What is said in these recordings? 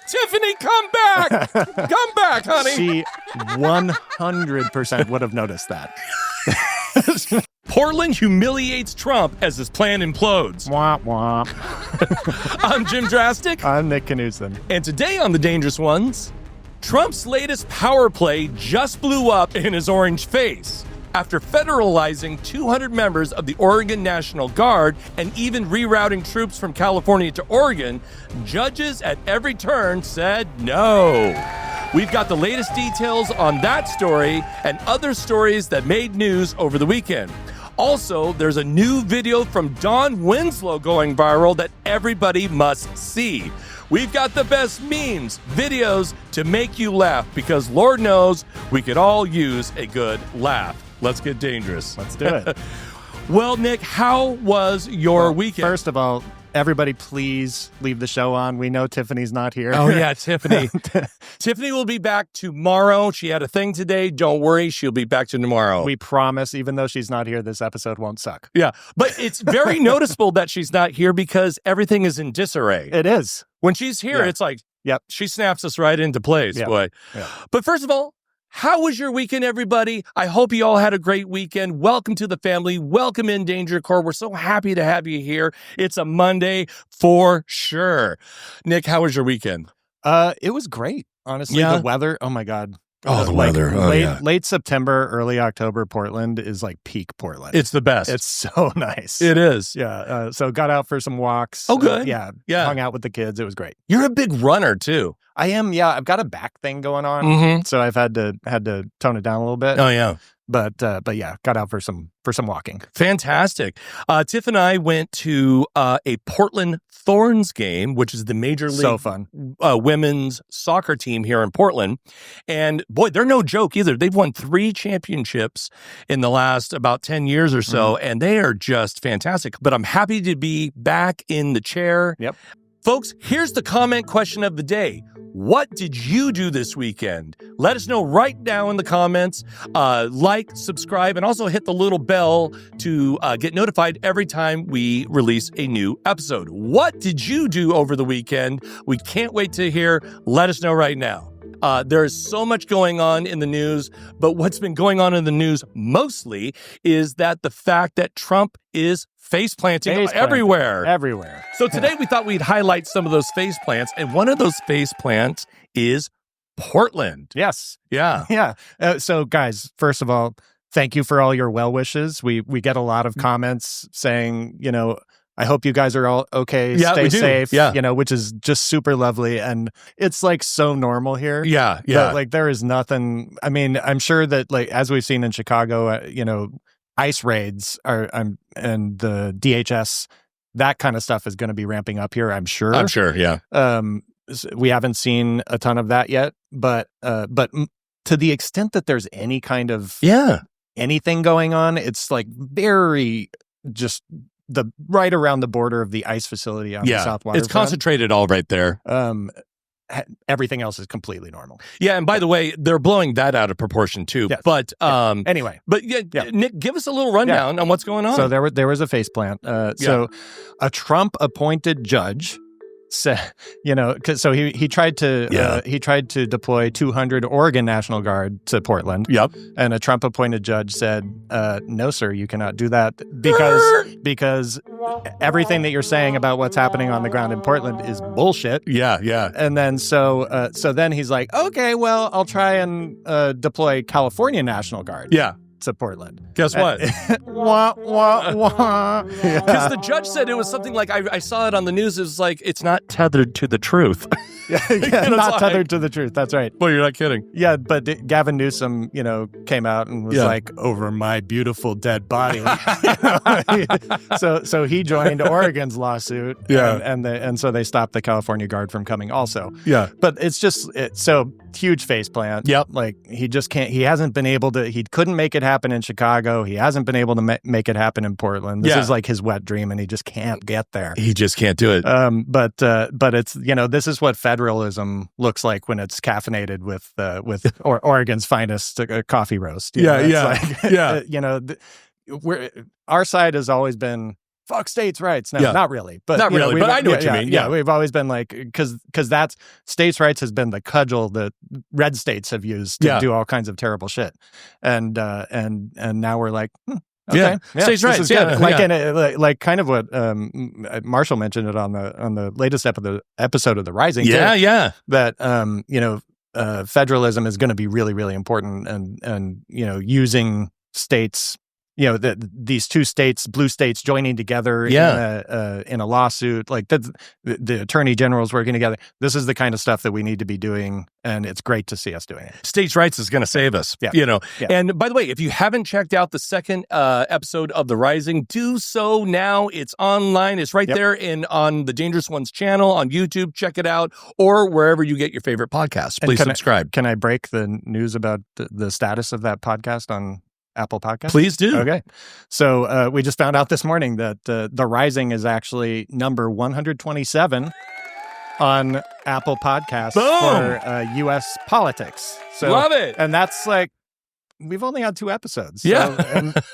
Tiffany, come back! Come back, honey! She 100% would have noticed that. Portland humiliates Trump as his plan implodes. Womp womp. I'm Jim Drastic. I'm Nick Knudsen. And today on The Dangerous Ones, Trump's latest power play just blew up in his orange face. After federalizing 200 members of the Oregon National Guard and even rerouting troops from California to Oregon, judges at every turn said no. We've got the latest details on that story and other stories that made news over the weekend. Also, there's a new video from Don Winslow going viral that everybody must see. We've got the best memes, videos to make you laugh because Lord knows we could all use a good laugh. Let's get dangerous. Let's do it. Well, Nick, how was your weekend? First of all, everybody please leave the show on. We know Tiffany's not here. Oh, yeah, Tiffany. Tiffany will be back tomorrow. She had a thing today. Don't worry. She'll be back tomorrow. We promise, even though she's not here, this episode won't suck. Yeah, but it's very noticeable that she's not here because everything is in disarray. It is. When she's here, it's like, yep, she snaps us right into place, boy. Yep. But first of all, how was your weekend, everybody? I hope you all had a great weekend. Welcome to the family. Welcome in Danger Corps. We're so happy to have you here. It's a Monday for sure. Nick, how was your weekend? It was great, honestly. Yeah. The weather, oh my God. Oh, the weather. Oh, late September, early October, Portland is like peak Portland. It's the best. It's so nice. It is. Yeah. So got out for some walks. Oh, good. Yeah. Hung out with the kids. It was great. You're a big runner, too. I am. Yeah. I've got a back thing going on. Mm-hmm. So I've had to tone it down a little bit. Oh, yeah. But yeah, got out for some walking. Fantastic. Tiff and I went to a Portland Thorns game, which is the Major League so fun. Women's soccer team here in Portland. And boy, they're no joke either. They've won 3 championships in the last about 10 years or so, and they are just fantastic. But I'm happy to be back in the chair. Yep. Folks, here's the comment question of the day. What did you do this weekend? Let us know right now in the comments. Like, subscribe, and also hit the little bell to get notified every time we release a new episode. What did you do over the weekend? We can't wait to hear. Let us know right now. There is so much going on in the news, but what's been going on in the news mostly is that the fact that Trump is face planting everywhere. Everywhere. So today we thought we'd highlight some of those face plants, and one of those face plants is Portland. Yes. Yeah. Yeah. So guys, first of all, thank you for all your well wishes. We get a lot of comments saying, I hope you guys are all okay. Yeah, stay safe. Yeah. Which is just super lovely. And it's like so normal here. Yeah. Like there is nothing. I mean, I'm sure that like, as we've seen in Chicago, ICE raids and the DHS, that kind of stuff is going to be ramping up here, I'm sure. Yeah. We haven't seen a ton of that yet, but to the extent that there's any kind of anything going on, it's like very just right around the border of the ICE facility on the South Waterfront. It's concentrated all right there. Everything else is completely normal. Yeah, and by the way, they're blowing that out of proportion too. Yes. But anyway, but Nick, give us a little rundown on what's going on. So there was a face plant. So a Trump appointed judge said, so he tried to deploy 200 Oregon National Guard to Portland. Yep. And a Trump appointed judge said, no, sir, you cannot do that because everything that you're saying about what's happening on the ground in Portland is bullshit. Yeah. And then so then he's like, okay, well, I'll try and deploy California National Guard. Yeah. To Portland. Guess what? Wah, wah, wah. Because the judge said it was something like, I saw it on the news, it was like, it's not tethered to the truth. Not tethered to the truth. That's right. Well, you're not kidding. Yeah, but Gavin Newsom, came out and was like, over my beautiful dead body. So he joined Oregon's lawsuit. Yeah. And so they stopped the California Guard from coming also. Yeah. But it's just, so huge face plant. Yep. Like he just can't, he hasn't been able to, he couldn't make it happen in Chicago. He hasn't been able to make it happen in Portland. This is like his wet dream and he just can't get there. He just can't do it. But it's, this is what federalism looks like when it's caffeinated with Oregon's finest coffee roast. Yeah. Our side has always been fuck states' rights. No, not really. But not really, but I know what you mean. Yeah, we've always been like, because that's states' rights has been the cudgel that red states have used to do all kinds of terrible shit. And now we're like, okay, states' rights. Like kind of what Marshall mentioned it on the latest episode of The Rising. That federalism is going to be really, really important, and using states. These two states, blue states, joining together in a lawsuit, like the attorney generals working together. This is the kind of stuff that we need to be doing, and it's great to see us doing it. States' rights is going to save us, And by the way, if you haven't checked out the second episode of The Rising, do so now. It's online. It's right there on the Dangerous Ones channel on YouTube. Check it out, or wherever you get your favorite podcasts. Please subscribe. Can I break the news about the status of that podcast on Apple Podcasts? Please do. Okay. So we just found out this morning that The Rising is actually number 127 on Apple Podcasts for U.S. politics. So, love it. And that's like, we've only had 2 episodes.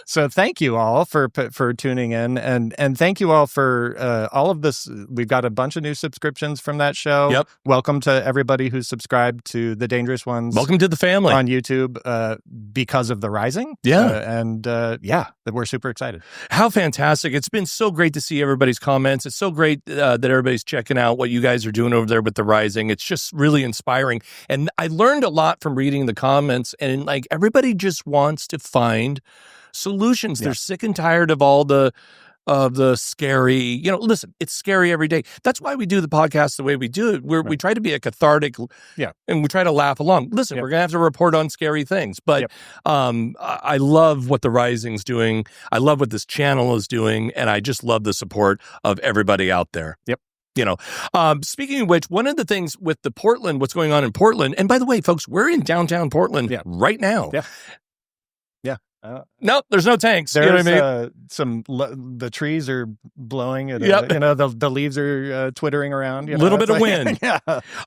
So thank you all for tuning in, and thank you all for all of this. We've got a bunch of new subscriptions from that show. Yep. Welcome to everybody who's subscribed to The Dangerous Ones. Welcome to the family on YouTube because of The Rising. We're super excited. How fantastic. It's been so great to see everybody's comments. It's so great that everybody's checking out what you guys are doing over there with The Rising. It's just really inspiring. And I learned a lot from reading the comments, and like everybody just wants to find solutions. They're sick and tired of all the scary, listen, it's scary every day. That's why we do the podcast the way we do it. We try to be a cathartic, and we try to laugh along. Listen, we're going to have to report on scary things, but I love what The Rising's doing. I love what this channel is doing, and I just love the support of everybody out there. Speaking of which, one of the things with what's going on in Portland, and by the way, folks, we're in downtown Portland right now. No, there's no tanks. There's, you know what I mean? The trees are blowing. The leaves are twittering around. A little bit of wind.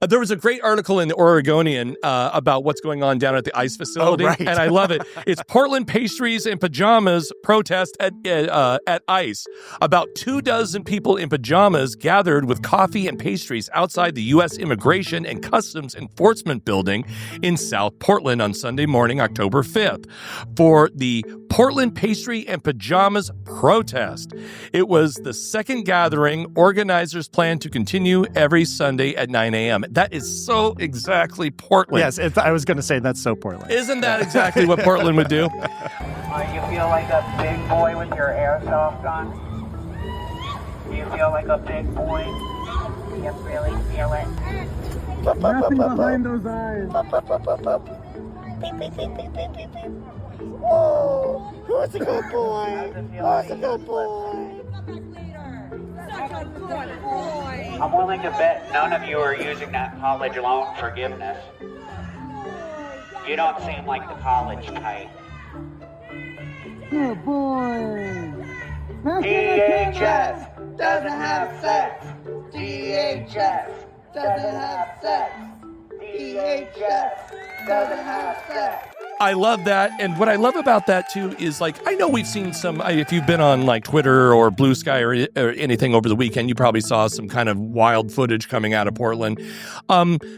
There was a great article in the Oregonian about what's going on down at the ICE facility, and I love it. It's Portland pastries and pajamas protest at ICE. About 24 people in pajamas gathered with coffee and pastries outside the U.S. Immigration and Customs Enforcement Building in South Portland on Sunday morning, October 5th, for the Portland Pastry and Pajamas protest. It was the second gathering. Organizers plan to continue every Sunday at 9 a.m. That is so exactly Portland. Yes, I was going to say that's so Portland. Isn't that exactly what Portland would do? You feel like a big boy with your airsoft gun? Do you feel like a big boy? Do you really feel it? Nothing behind those eyes. Beep, beep, beep, beep, beep, beep, beep. Oh, who's a good boy? Who's a good boy? I'm willing to bet none of you are using that college loan forgiveness. You don't seem like the college type. Good boy. DHS doesn't have sex. DHS doesn't have sex. DHS doesn't have sex. I love that. And what I love about that, too, is like, I know we've seen some, if you've been on like Twitter or Blue Sky or anything over the weekend, you probably saw some kind of wild footage coming out of Portland.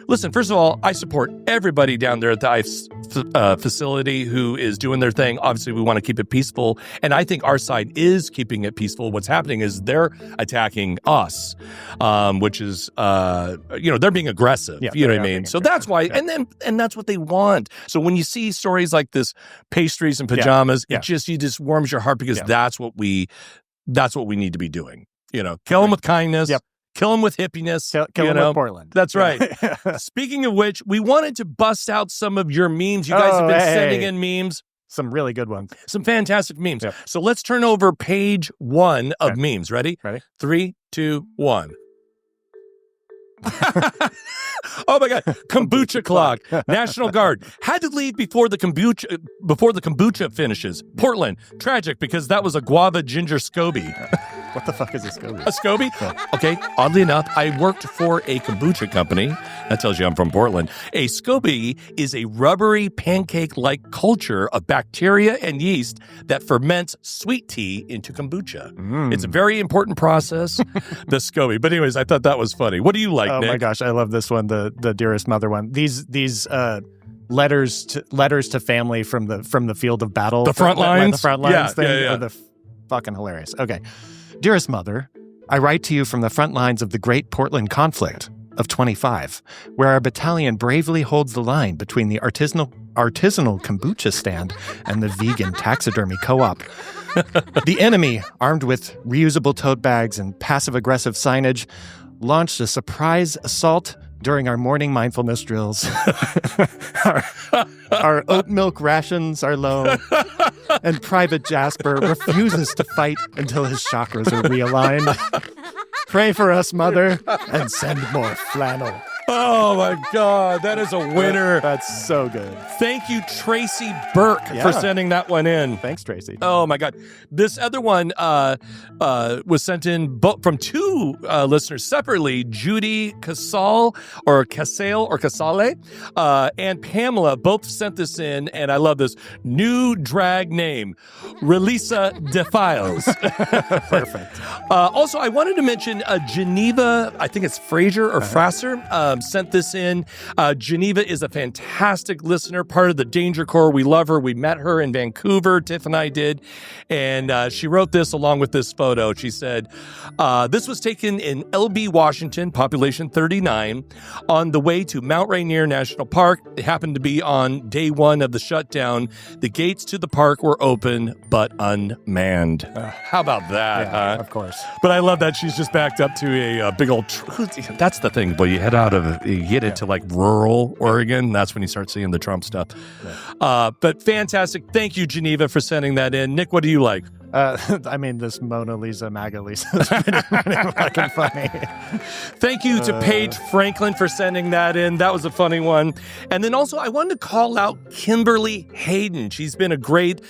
Listen, first of all, I support everybody down there at the ICE facility who is doing their thing. Obviously, we want to keep it peaceful. And I think our side is keeping it peaceful. What's happening is they're attacking us, which is, they're being aggressive. You know what I mean? So that's why, and that's what they want. So when you see stories like this, pastries and pajamas, it just warms your heart, because that's what we need to be doing. Kill them with kindness. Kill them with hippiness. Kill them with Portland. That's right. Speaking of which, we wanted to bust out some of your memes. You guys have been sending in memes. Some really good ones. Some fantastic memes. So let's turn over page 1 of memes. Ready? 3, 2, 1. Oh my God! Kombucha clock. National Guard had to leave before the kombucha finishes. Portland, tragic because that was a guava ginger SCOBY. What the fuck is a SCOBY? A SCOBY? Yeah. Okay, oddly enough, I worked for a kombucha company. That tells you I'm from Portland. A SCOBY is a rubbery pancake-like culture of bacteria and yeast that ferments sweet tea into kombucha. It's a very important process, the SCOBY. But anyways, I thought that was funny. What do you like, Nick? My gosh, I love this one, the dearest mother one. These letters to family from the field of battle. The front lines? The front lines Yeah, thing. yeah. Are the fucking hilarious. Okay. Dearest mother, I write to you from the front lines of the Great Portland Conflict of 25, where our battalion bravely holds the line between the artisanal kombucha stand and the vegan taxidermy co-op. The enemy, armed with reusable tote bags and passive-aggressive signage, launched a surprise assault during our morning mindfulness drills. Our oat milk rations are low, and Private Jasper refuses to fight until his chakras are realigned. Pray for us, Mother, and send more flannel. Oh my God, that is a winner. That's so good. Thank you, Tracy Burke, for sending that one in. Thanks, Tracy. Oh my God. This other one was sent in from two listeners separately, Judy Casale, and Pamela both sent this in, and I love this. New drag name, Relisa Defiles. Perfect. Also, I wanted to mention Geneva, I think it's Fraser or Frasser, sent this in. Geneva is a fantastic listener, part of the Danger Corps. We love her. We met her in Vancouver. Tiff and I did. And she wrote this along with this photo. She said, this was taken in LB, Washington, population 39, on the way to Mount Rainier National Park. It happened to be on day one of the shutdown. The gates to the park were open, but unmanned. How about that? Yeah, of course. But I love that she's just backed up to a big old... That's the thing. But you head out of you get into like rural Oregon. That's when you start seeing the Trump stuff. Yeah. But fantastic. Thank you, Geneva, for sending that in. Nick, what do you like? I mean, this Mona Lisa, MAGA Lisa is pretty fucking funny. Thank you to Paige Franklin for sending that in. That was a funny one. And then also, I wanted to call out Kimberly Hayden. She's been a great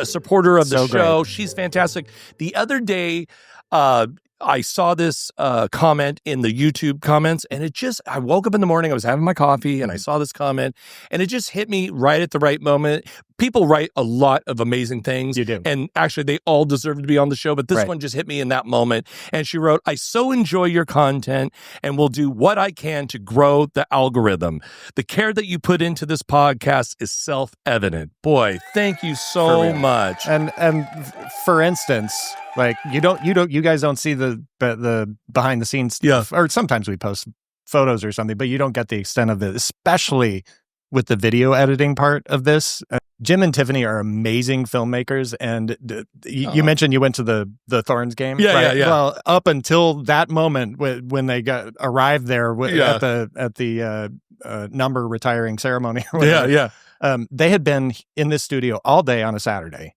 supporter of the show. Great. She's fantastic. The other day, I saw this comment in the YouTube comments, and I woke up in the morning, I was having my coffee, and I saw this comment, and it just hit me right at the right moment. People write a lot of amazing things. You do. And actually, they all deserve to be on the show, but this one just hit me in that moment. And she wrote, I so enjoy your content and will do what I can to grow the algorithm. The care that you put into this podcast is self-evident. Boy, thank you so much. And for instance, like you guys don't see the behind the scenes stuff, or sometimes we post photos or something, but you don't get the extent of it, especially with the video editing part of this. Jim and Tiffany are amazing filmmakers, and you mentioned you went to the Thorns game. Yeah, right? yeah. Well, up until that moment when they arrived there at the number retiring ceremony. Or whatever, they had been in this studio all day on a Saturday.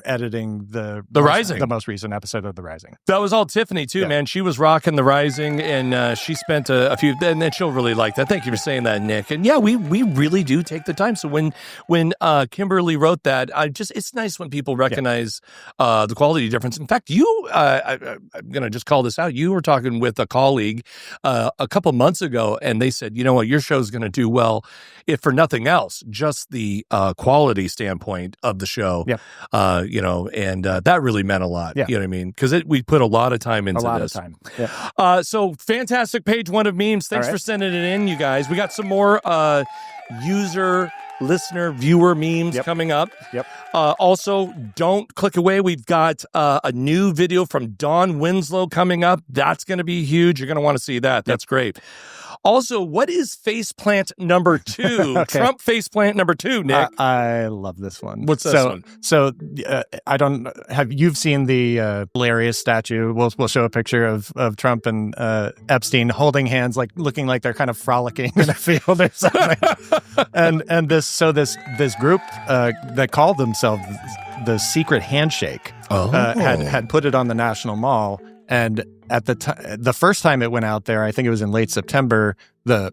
Editing the Rising, the most recent episode of The Rising. That was all Tiffany too, man. She was rocking The Rising, and she spent a few, and then she'll really like that. Thank you for saying that, Nick. And yeah, we really do take the time. So when Kimberly wrote that, it's nice when people recognize the quality difference. In fact, I'm gonna just call this out. You were talking with a colleague a couple months ago, and they said, you know what, your show's gonna do well, if for nothing else, just the quality standpoint of the show. Yeah. And that really meant a lot. Yeah. You know what I mean? Because we put a lot of time into this. A lot of time. Yeah. So fantastic page one of memes. Thanks for sending it in, you guys. We got some more user, listener, viewer memes coming up. Yep. Also, don't click away. We've got a new video from Don Winslow coming up. That's going to be huge. You're going to want to see that. That's great. Also, what is faceplant number 2? Okay. Trump faceplant number 2, Nick. I love this one. What's this one? So I don't have you've seen the hilarious statue. We'll show a picture of Trump and Epstein holding hands, like looking like they're kind of frolicking in a field or something. and this group that called themselves the Secret Handshake had put it on the National Mall. And at the first time it went out there, I think it was in late September, the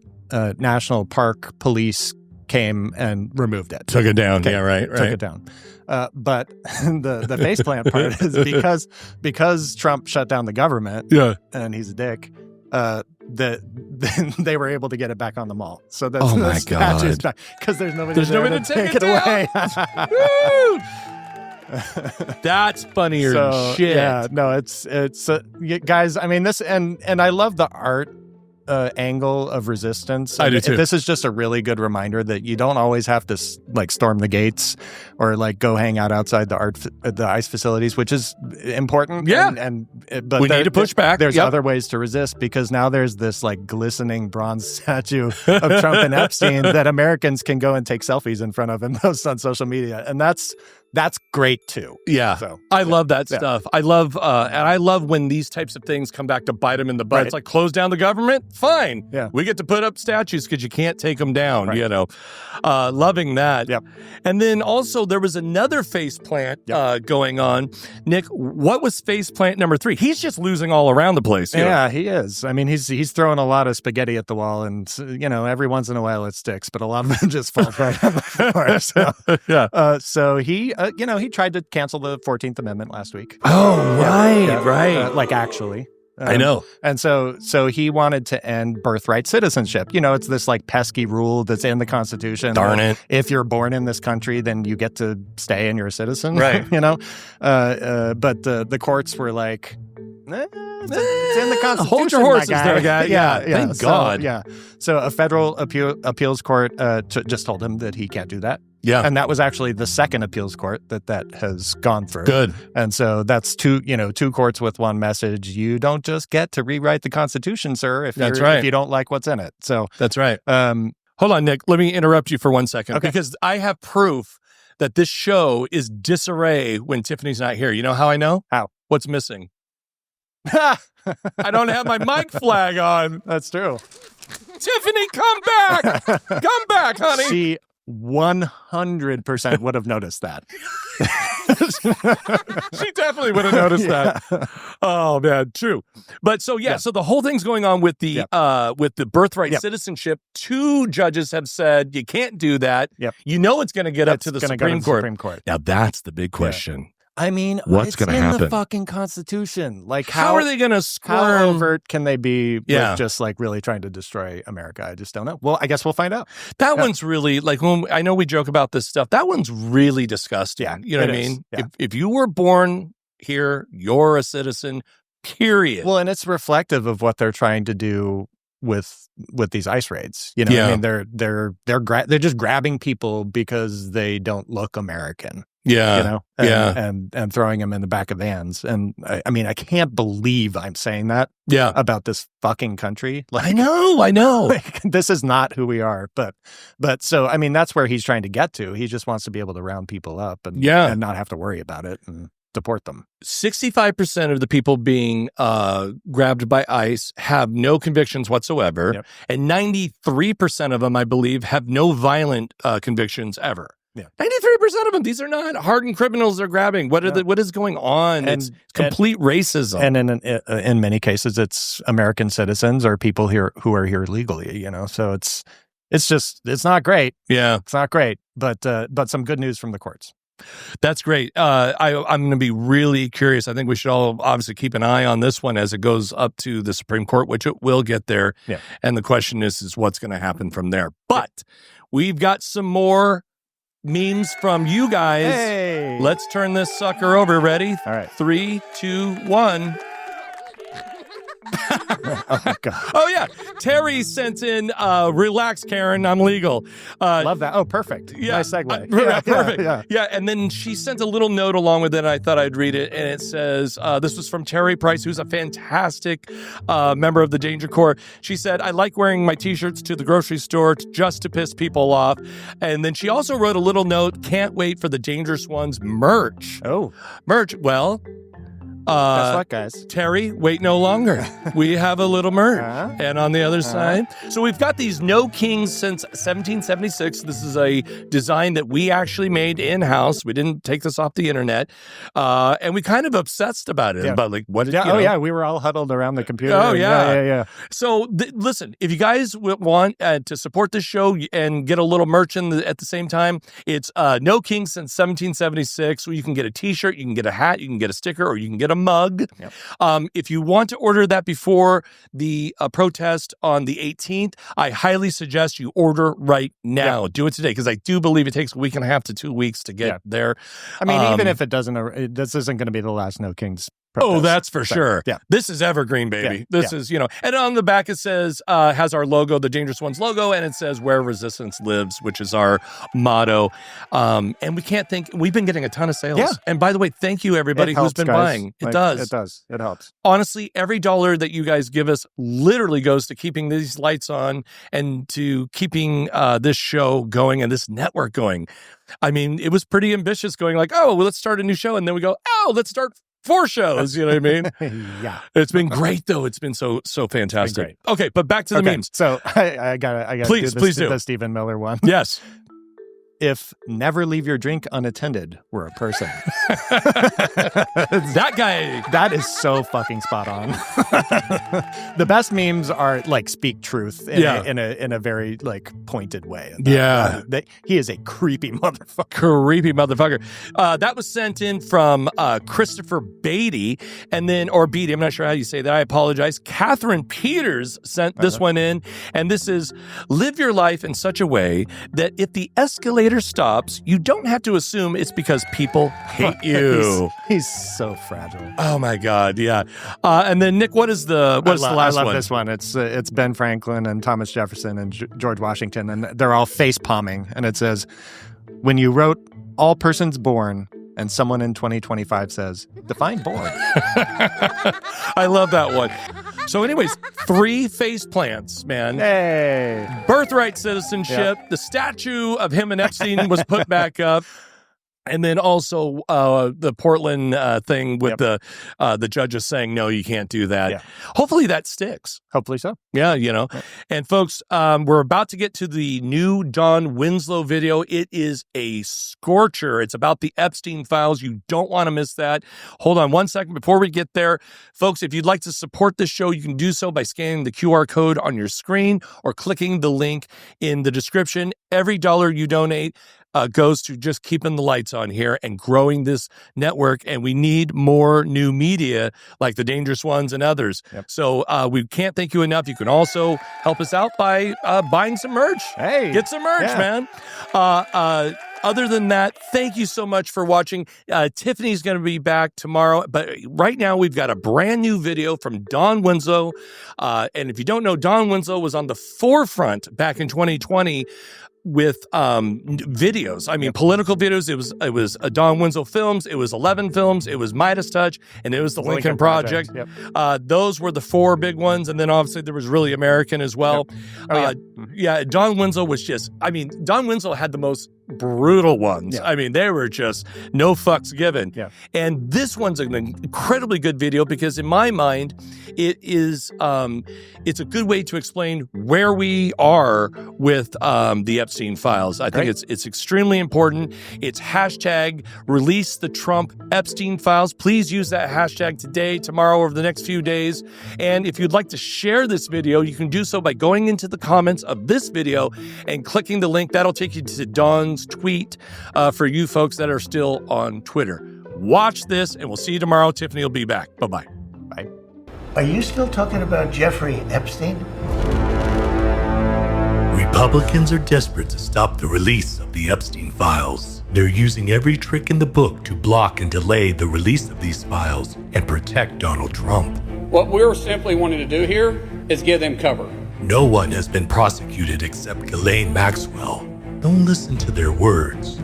National Park Police came and removed it. Took it down. Okay, Yeah, right. Took it down. But the faceplant part is because Trump shut down the government. Yeah. And he's a dick. They were able to get it back on the mall. So that's Oh my God. Because there's nobody to take it away. That's funnier than shit. Yeah, no, it's guys. I mean, this and I love the art angle of resistance. I do too. This is just a really good reminder that you don't always have to storm the gates or go hang out outside the ICE facilities, which is important. Yeah, but we need to push back. There's other ways to resist, because now there's this glistening bronze statue of Trump and Epstein that Americans can go and take selfies in front of and post on social media, and that's great too. Yeah. So I love that stuff. I love when these types of things come back to bite them in the butt. Right. It's like, close down the government? Fine. Yeah. We get to put up statues because you can't take them down, Right. Loving that. Yep. And then also there was another face plant going on. Nick, what was face plant number 3? He's just losing all around the place. Yeah, he is. I mean, he's throwing a lot of spaghetti at the wall, and every once in a while it sticks, but a lot of them just fall right on the floor. So, yeah. So he he tried to cancel the 14th Amendment last week. Oh, right. Actually. I know. And so he wanted to end birthright citizenship. It's this pesky rule that's in the Constitution. Darn it. If you're born in this country, then you get to stay and you're a citizen. Right. But the courts were like, it's in the Constitution. Hold your horses my guy. there, guy. Yeah. Thank God. Yeah. So a federal appeals court just told him that he can't do that. Yeah. And that was actually the second appeals court that has gone through. Good. And so that's two courts with one message. You don't just get to rewrite the Constitution, sir, if you don't like what's in it. So that's right. Hold on, Nick. Let me interrupt you for 1 second, because I have proof that this show is disarray when Tiffany's not here. You know how I know? How? What's missing? I don't have my mic flag on. That's true. Tiffany, come back. Come back, honey. She 100% would have noticed that. She definitely would have noticed that. Oh man, true. But so so the whole thing's going on with the birthright citizenship. 2 judges have said you can't do that. Yep. It's going to get up to the Supreme Court. Supreme Court. Now that's the big question. I mean, what's going to happen? It's in the fucking Constitution. How are they going to squirm? How overt can they be with just really trying to destroy America? I just don't know. Well, I guess we'll find out. That one's really when I know we joke about this stuff. That one's really disgusting. Yeah, you know what I mean? Yeah. If you were born here, you're a citizen. Period. Well, and it's reflective of what they're trying to do with these ICE raids. I mean, they're just grabbing people because they don't look American. Yeah. And throwing them in the back of vans. And I mean, I can't believe I'm saying that about this fucking country. I know. This is not who we are. But so, I mean, that's where he's trying to get to. He just wants to be able to round people up and not have to worry about it and deport them. 65% of the people being grabbed by ICE have no convictions whatsoever. Yep. And 93% of them, I believe, have no violent convictions ever. Yeah. 93% of them. These are not hardened criminals they're grabbing. What is going on? It's complete racism. And in many cases, it's American citizens or people here who are here legally. So it's not great. Yeah, it's not great. But some good news from the courts. That's great. I'm going to be really curious. I think we should all obviously keep an eye on this one as it goes up to the Supreme Court, which it will get there. Yeah. And the question is what's going to happen from there. But we've got some more memes from you guys. Hey. Let's turn this sucker over. Ready? All right. 3, 2, 1. Oh, my God. Oh, yeah. Terry sent in, relax, Karen, I'm legal. Love that. Oh, perfect. Yeah. Nice segue. Perfect. Yeah. Yeah. And then she sent a little note along with it, and I thought I'd read it. And it says, this was from Terry Price, who's a fantastic member of the Danger Corps. She said, I like wearing my T-shirts to the grocery store just to piss people off. And then she also wrote a little note, can't wait for the Dangerous Ones merch. Oh. Merch. Well, Guess what, guys? Terry, wait no longer. We have a little merch. And on the other side, so we've got these No Kings since 1776. This is a design that we actually made in-house. We didn't take this off the internet. And we kind of obsessed about it. About like, what did you know? We were all huddled around the computer. Oh, yeah. So listen, if you guys want to support this show and get a little merch at the same time, it's No Kings since 1776. So you can get a t-shirt, you can get a hat, you can get a sticker, or you can get a mug. Yep. If you want to order that before the protest on the 18th, I highly suggest you order right now. Do it today, because I do believe it takes a week and a half to 2 weeks to get there. I mean, even if it doesn't, this isn't going to be the last No Kings protest. Oh, that's for sure. Yeah. This is evergreen, baby. This is, and on the back it says, has our logo, the Dangerous Ones logo, and it says where resistance lives, which is our motto. And we've been getting a ton of sales. Yeah. And by the way, thank you everybody who's been buying. It does. It does. It helps. Honestly, every dollar that you guys give us literally goes to keeping these lights on and to keeping this show going and this network going. I mean, it was pretty ambitious going like, oh, well, let's start a new show. And then we go, oh, let's start 4 shows, you know what I mean? Yeah. It's been great, though. It's been so fantastic. Okay, but back to the memes. So I gotta please do the Stephen Miller one. Yes. If never leave your drink unattended were a person. That guy. That is so fucking spot on. The best memes are like speak truth in a very like pointed way. He is a creepy motherfucker. That was sent in from Christopher Beatty, or Beatty, I'm not sure how you say that. I apologize. Catherine Peters sent this one in, and this is, live your life in such a way that if the escalator stops, you don't have to assume it's because people hate you. He's so fragile. Oh my God, yeah. And then Nick, what's the last one? I love this one. It's Ben Franklin and Thomas Jefferson and George Washington, and they're all face palming, and it says, "When you wrote all persons born, and someone in 2025 says, define born." I love that one. So anyways, 3 face plants, man. Hey. Birthright citizenship. The statue of him and Epstein was put back up. And then also the Portland thing with the judges saying, no, you can't do that. Yeah. Hopefully that sticks. Hopefully so. Yeah, Yeah. And folks, we're about to get to the new Don Winslow video. It is a scorcher. It's about the Epstein files. You don't want to miss that. Hold on one second before we get there. Folks, if you'd like to support this show, you can do so by scanning the QR code on your screen or clicking the link in the description. Every dollar you donate goes to just keeping the lights on here and growing this network. And we need more new media like the Dangerous Ones and others. Yep. So we can't thank you enough. You can also help us out by buying some merch. Hey, get some merch, man. Other than that, thank you so much for watching. Tiffany's going to be back tomorrow. But right now, we've got a brand new video from Don Winslow. And if you don't know, Don Winslow was on the forefront back in 2020 with videos. I mean, political videos. It was Don Winslow films. It was 11 films. It was Midas Touch, and it was the Lincoln Project. Yep. Those were the 4 big ones, and then obviously there was Really American as well. Yep. Don Winslow was just. I mean, Don Winslow had the most brutal ones. Yeah. I mean, they were just no fucks given. Yeah. And this one's an incredibly good video because in my mind, it is it's a good way to explain where we are with the Epstein files. I think it's extremely important. It's hashtag release the Trump Epstein files. Please use that hashtag today, tomorrow, over the next few days. And if you'd like to share this video, you can do so by going into the comments of this video and clicking the link. That'll take you to Don's tweet for you folks that are still on Twitter. Watch this, and we'll see you tomorrow. Tiffany will be back. Bye-bye. Bye. Are you still talking about Jeffrey Epstein? Republicans are desperate to stop the release of the Epstein files. They're using every trick in the book to block and delay the release of these files and protect Donald Trump. What we're simply wanting to do here is give them cover. No one has been prosecuted except Ghislaine Maxwell. Don't listen to their words.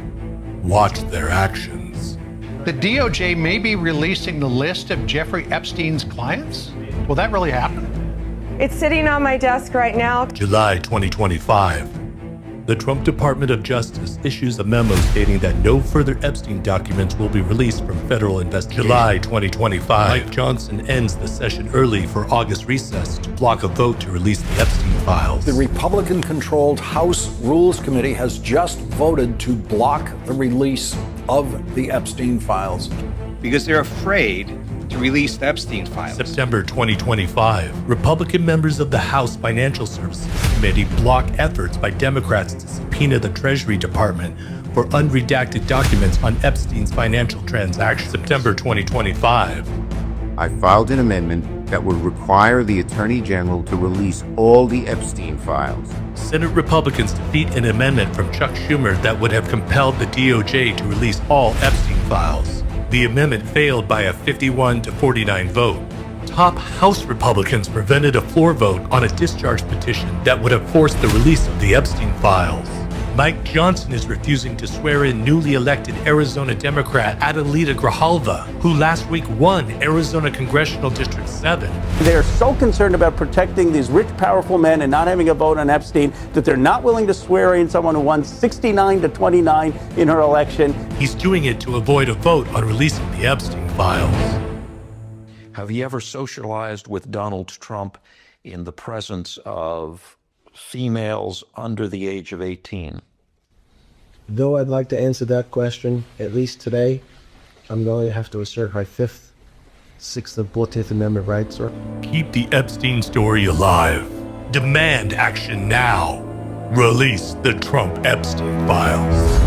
Watch their actions. The DOJ may be releasing the list of Jeffrey Epstein's clients? Will that really happen? It's sitting on my desk right now. July 2025. The Trump Department of Justice issues a memo stating that no further Epstein documents will be released from federal investigation. July 2025, Mike Johnson ends the session early for August recess to block a vote to release the Epstein files. The Republican-controlled House Rules Committee has just voted to block the release of the Epstein files. Because they're afraid to release the Epstein files. September 2025, Republican members of the House Financial Services Committee block efforts by Democrats to subpoena the Treasury Department for unredacted documents on Epstein's financial transactions. September 2025. I filed an amendment that would require the Attorney General to release all the Epstein files. Senate Republicans defeat an amendment from Chuck Schumer that would have compelled the DOJ to release all Epstein files. The amendment failed by a 51-49 vote. Top House Republicans prevented a floor vote on a discharge petition that would have forced the release of the Epstein files. Mike Johnson is refusing to swear in newly elected Arizona Democrat Adelita Grijalva, who last week won Arizona Congressional District 7. They are so concerned about protecting these rich, powerful men and not having a vote on Epstein that they're not willing to swear in someone who won 69-29 in her election. He's doing it to avoid a vote on releasing the Epstein files. Have you ever socialized with Donald Trump in the presence of females under the age of 18? Though I'd like to answer that question, at least today, I'm going to have to assert my 5th, 6th, and 14th Amendment rights, sir. Keep the Epstein story alive. Demand action now. Release the Trump Epstein files.